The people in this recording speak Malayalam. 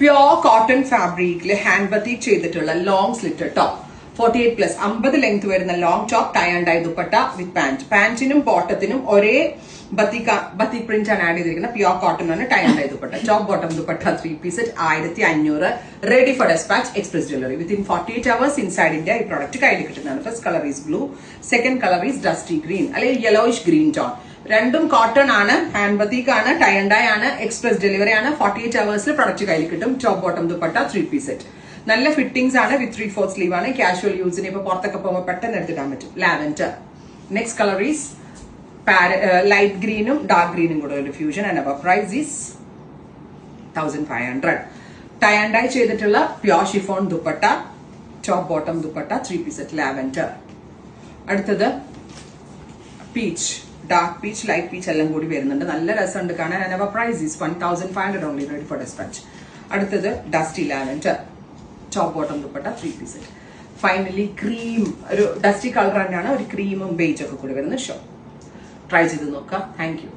പ്യോർ കോട്ടൺ ഫാബ്രിക്കിൽ ഹാൻഡ് ബത്തീക് ചെയ്തിട്ടുള്ള ലോങ് സ്ലിറ്റർ ടോപ്പ് 48+ 50 ലെങ്ത് വരുന്ന long top tie and dye dupatta with pant. പാന്റിനും ബോട്ടത്തിനും ഒരേ ബത്തീക് പ്രിന്റ് ആണ് ആഡ് ചെയ്തിരിക്കുന്നത്. പ്യോർ കോട്ടൺ ആണ് tie and dye dupatta. Top bottom dupatta 3 piece set 1500. Ready for despatch express delivery within 48 hours inside India. ഈ പ്രോഡക്റ്റ് കയ്യിൽ കിട്ടുന്നതാണ്. First colour is blue, second colour is dusty green അല്ലെങ്കിൽ യെലോയിഷ് ഗ്രീൻ ടോൺ. രണ്ടും കോട്ടൺ ആണ്, ഹാൻഡ് ബത്തീക് ആണ്, ടൈ ആൻഡ് ഡൈ ആണ്, എക്സ്പ്രസ് ഡെലിവറി ആണ്. 48 hours പ്രോഡക്റ്റ് കയ്യിൽ കിട്ടും. Top bottom dupatta 3 piece set. നല്ല ഫിറ്റിംഗ്സ് ആണ് വിത്ത് 3/4 സ്ലീവ് ആണ്. കാഷ്വൽ യൂസിന് ഇപ്പൊ പുറത്തൊക്കെ പോകുമ്പോൾ പെട്ടെന്ന് എടുത്തിടാൻ പറ്റും. Lavender. Next colour is light ഗ്രീനും ഡാർക്ക് ഗ്രീനും കൂടെ ഒരു fusion. And our price is 1500. Tie and dye ചെയ്തിട്ടുള്ള pure chiffon dupatta, top bottom dupatta 3 piece set lavender. അടുത്തത് peach, dark peach, light peach എല്ലാം കൂടി വരുന്നുണ്ട്. നല്ല രസമുണ്ട് കാണാൻ. And our price is 1500 only. Ready for despatch. അടുത്തത് dusty lavender, top bottom dupatta 3 piece set. Finally cream, ഒരു ഡസ്റ്റി കളർ തന്നെയാണ്, ഒരു ക്രീമും ബേജ് ഒക്കെ കൂടി വരുന്ന ഷോ. ട്രൈ ചെയ്ത് നോക്കാം. Thank you.